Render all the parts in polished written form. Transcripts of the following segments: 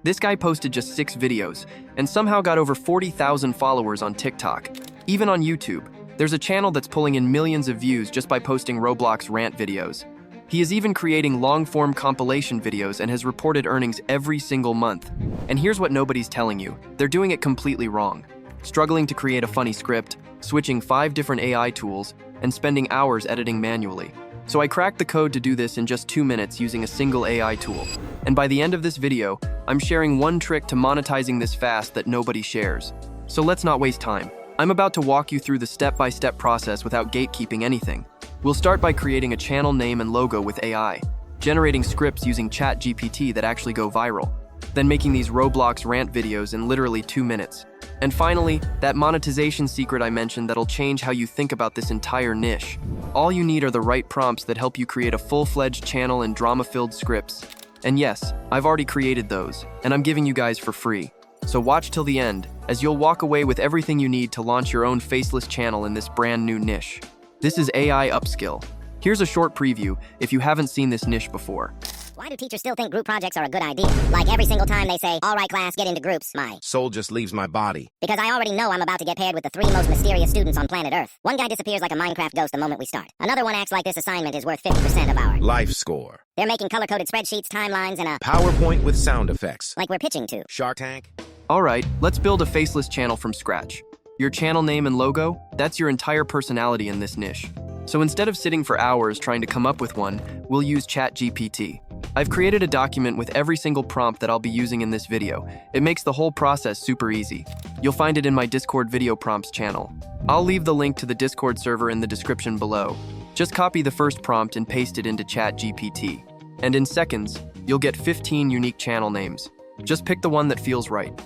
This guy posted just 6 videos and somehow got over 40,000 followers on TikTok. Even on YouTube, there's a channel that's pulling in millions of views just by posting Roblox Rant videos. He is even creating long-form compilation videos and has reported earnings every single month. And here's what nobody's telling you. They're doing it completely wrong. Struggling to create a funny script, switching 5 different AI tools, and spending hours editing manually. So I cracked the code to do this in just 2 minutes using a single AI tool. And by the end of this video, I'm sharing one trick to monetizing this fast that nobody shares. So let's not waste time. I'm about to walk you through the step-by-step process without gatekeeping anything. We'll start by creating a channel name and logo with AI, generating scripts using ChatGPT that actually go viral, then making these Roblox Rant videos in literally 2 minutes. And finally, that monetization secret I mentioned that'll change how you think about this entire niche. All you need are the right prompts that help you create a full-fledged channel and drama-filled scripts. And yes, I've already created those, and I'm giving you guys for free. So watch till the end, as you'll walk away with everything you need to launch your own faceless channel in this brand new niche. This is AI Upskill. Here's a short preview if you haven't seen this niche before. Why do teachers still think group projects are a good idea? Like every single time they say, all right class, get into groups, my soul just leaves my body. Because I already know I'm about to get paired with the 3 most mysterious students on planet Earth. One guy disappears like a Minecraft ghost the moment we start. Another one acts like this assignment is worth 50% of our life score. They're making color-coded spreadsheets, timelines, and a PowerPoint with sound effects. Like we're pitching to Shark Tank. Alright, let's build a faceless channel from scratch. Your channel name and logo, that's your entire personality in this niche. So instead of sitting for hours trying to come up with one, we'll use ChatGPT. I've created a document with every single prompt that I'll be using in this video. It makes the whole process super easy. You'll find it in my Discord video prompts channel. I'll leave the link to the Discord server in the description below. Just copy the first prompt and paste it into ChatGPT. And in seconds, you'll get 15 unique channel names. Just pick the one that feels right.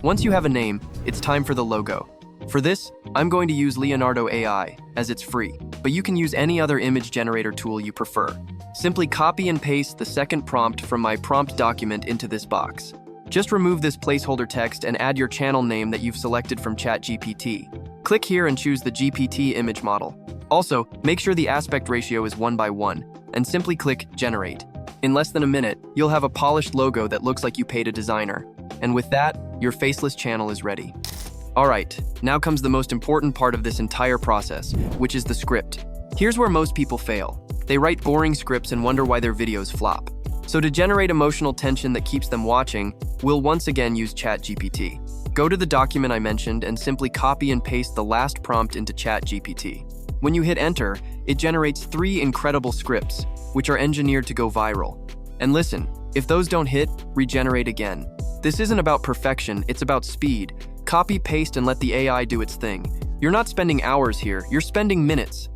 Once you have a name, it's time for the logo. For this, I'm going to use Leonardo AI, as it's free, but you can use any other image generator tool you prefer. Simply copy and paste the second prompt from my prompt document into this box. Just remove this placeholder text and add your channel name that you've selected from ChatGPT. Click here and choose the GPT image model. Also, make sure the aspect ratio is 1:1, and simply click Generate. In less than a minute, you'll have a polished logo that looks like you paid a designer. And with that, your faceless channel is ready. Alright, now comes the most important part of this entire process, which is the script. Here's where most people fail. They write boring scripts and wonder why their videos flop. So to generate emotional tension that keeps them watching, we'll once again use ChatGPT. Go to the document I mentioned and simply copy and paste the last prompt into ChatGPT. When you hit enter, it generates 3 incredible scripts, which are engineered to go viral. And listen, if those don't hit, regenerate again. This isn't about perfection, it's about speed. Copy, paste, and let the AI do its thing. You're not spending hours here, you're spending minutes.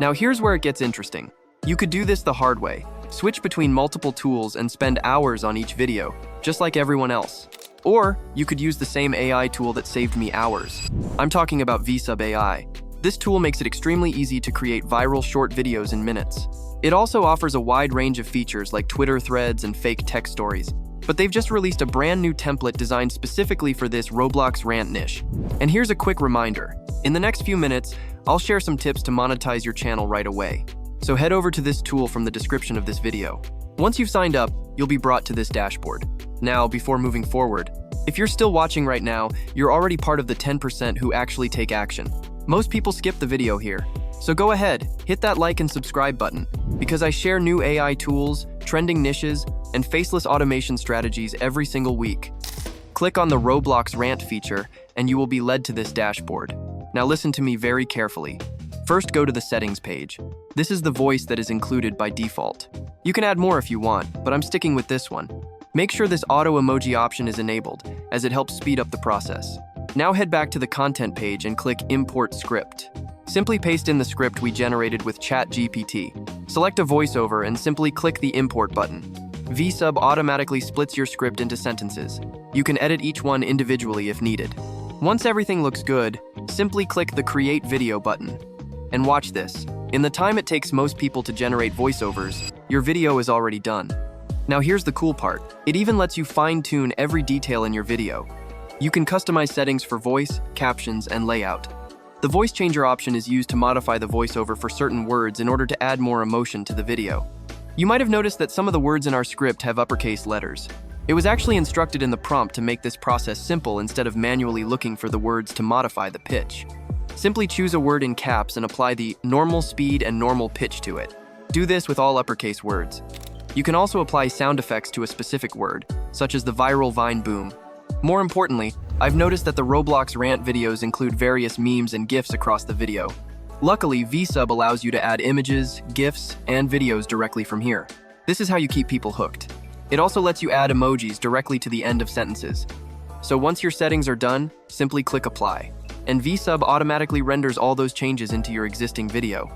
Now here's where it gets interesting. You could do this the hard way. Switch between multiple tools and spend hours on each video, just like everyone else. Or you could use the same AI tool that saved me hours. I'm talking about vsub AI. This tool makes it extremely easy to create viral short videos in minutes. It also offers a wide range of features like Twitter threads and fake text stories. But they've just released a brand new template designed specifically for this Roblox Rant niche. And here's a quick reminder. In the next few minutes, I'll share some tips to monetize your channel right away. So head over to this tool from the description of this video. Once you've signed up, you'll be brought to this dashboard. Now, before moving forward, if you're still watching right now, you're already part of the 10% who actually take action. Most people skip the video here. So go ahead, hit that like and subscribe button, because I share new AI tools, trending niches, and faceless automation strategies every single week. Click on the Roblox Rant feature, and you will be led to this dashboard. Now listen to me very carefully. First, go to the settings page. This is the voice that is included by default. You can add more if you want, but I'm sticking with this one. Make sure this auto emoji option is enabled, as it helps speed up the process. Now head back to the content page and click Import Script. Simply paste in the script we generated with ChatGPT. Select a voiceover and simply click the Import button. vsub automatically splits your script into sentences. You can edit each one individually if needed. Once everything looks good, simply click the Create Video button. And watch this. In the time it takes most people to generate voiceovers, your video is already done. Now here's the cool part. It even lets you fine-tune every detail in your video. You can customize settings for voice, captions, and layout. The voice changer option is used to modify the voiceover for certain words in order to add more emotion to the video. You might have noticed that some of the words in our script have uppercase letters. It was actually instructed in the prompt to make this process simple instead of manually looking for the words to modify the pitch. Simply choose a word in caps and apply the normal speed and normal pitch to it. Do this with all uppercase words. You can also apply sound effects to a specific word, such as the viral Vine boom. More importantly, I've noticed that the Roblox Rant videos include various memes and GIFs across the video. Luckily, vsub allows you to add images, GIFs, and videos directly from here. This is how you keep people hooked. It also lets you add emojis directly to the end of sentences. So once your settings are done, simply click apply, and vsub automatically renders all those changes into your existing video.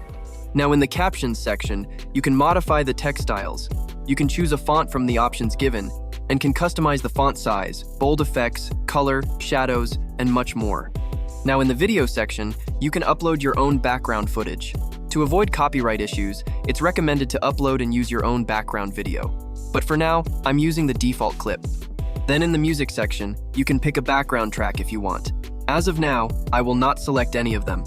Now in the captions section, you can modify the text styles. You can choose a font from the options given, and can customize the font size, bold effects, color, shadows, and much more. Now in the video section, you can upload your own background footage. To avoid copyright issues, it's recommended to upload and use your own background video. But for now, I'm using the default clip. Then in the music section, you can pick a background track if you want. As of now, I will not select any of them.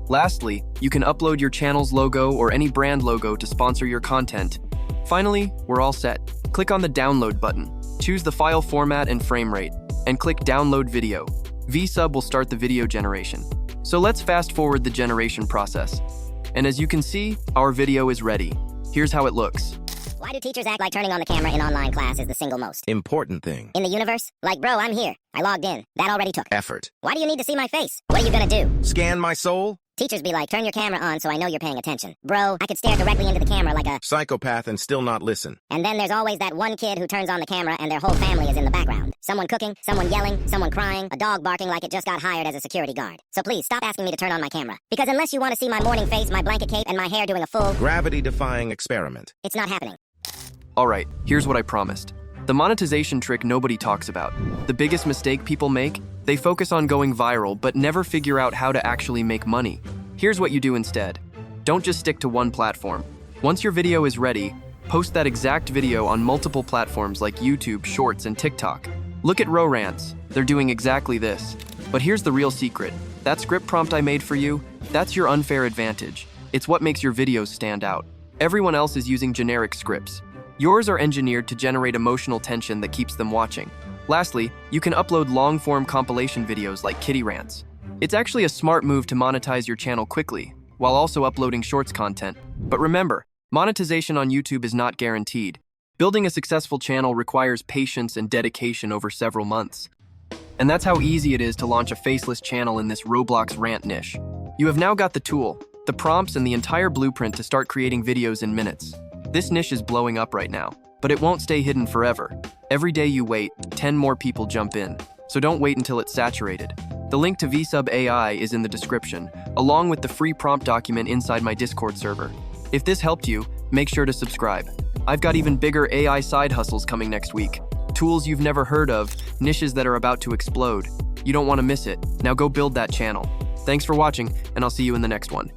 Lastly, you can upload your channel's logo or any brand logo to sponsor your content. Finally, we're all set. Click on the download button, choose the file format and frame rate, and click download video. vsub will start the video generation. So let's fast forward the generation process. And as you can see, our video is ready. Here's how it looks. Why do teachers act like turning on the camera in online class is the single most Important thing. in the universe? Like, bro, I'm here. I logged in. That already took. Effort. Why do you need to see my face? What are you gonna do? Scan my soul? Teachers be like, turn your camera on so I know you're paying attention. Bro, I could stare directly into the camera like a... Psychopath and still not listen. And then there's always that one kid who turns on the camera and their whole family is in the background. Someone cooking, someone yelling, someone crying, a dog barking like it just got hired as a security guard. So please, stop asking me to turn on my camera. Because unless you want to see my morning face, my blanket cape, and my hair doing a full... Gravity-defying experiment. It's not happening. Alright, here's what I promised. The monetization trick nobody talks about. The biggest mistake people make? They focus on going viral, but never figure out how to actually make money. Here's what you do instead. Don't just stick to one platform. Once your video is ready, post that exact video on multiple platforms like YouTube, Shorts, and TikTok. Look at Rants. They're doing exactly this. But here's the real secret. That script prompt I made for you, that's your unfair advantage. It's what makes your videos stand out. Everyone else is using generic scripts. Yours are engineered to generate emotional tension that keeps them watching. Lastly, you can upload long-form compilation videos like kitty rants. It's actually a smart move to monetize your channel quickly, while also uploading shorts content. But remember, monetization on YouTube is not guaranteed. Building a successful channel requires patience and dedication over several months. And that's how easy it is to launch a faceless channel in this Roblox Rant niche. You have now got the tool, the prompts, and the entire blueprint to start creating videos in minutes. This niche is blowing up right now, but it won't stay hidden forever. Every day you wait, 10 more people jump in. So don't wait until it's saturated. The link to vsub AI is in the description, along with the free prompt document inside my Discord server. If this helped you, make sure to subscribe. I've got even bigger AI side hustles coming next week. Tools you've never heard of, niches that are about to explode. You don't want to miss it. Now go build that channel. Thanks for watching, and I'll see you in the next one.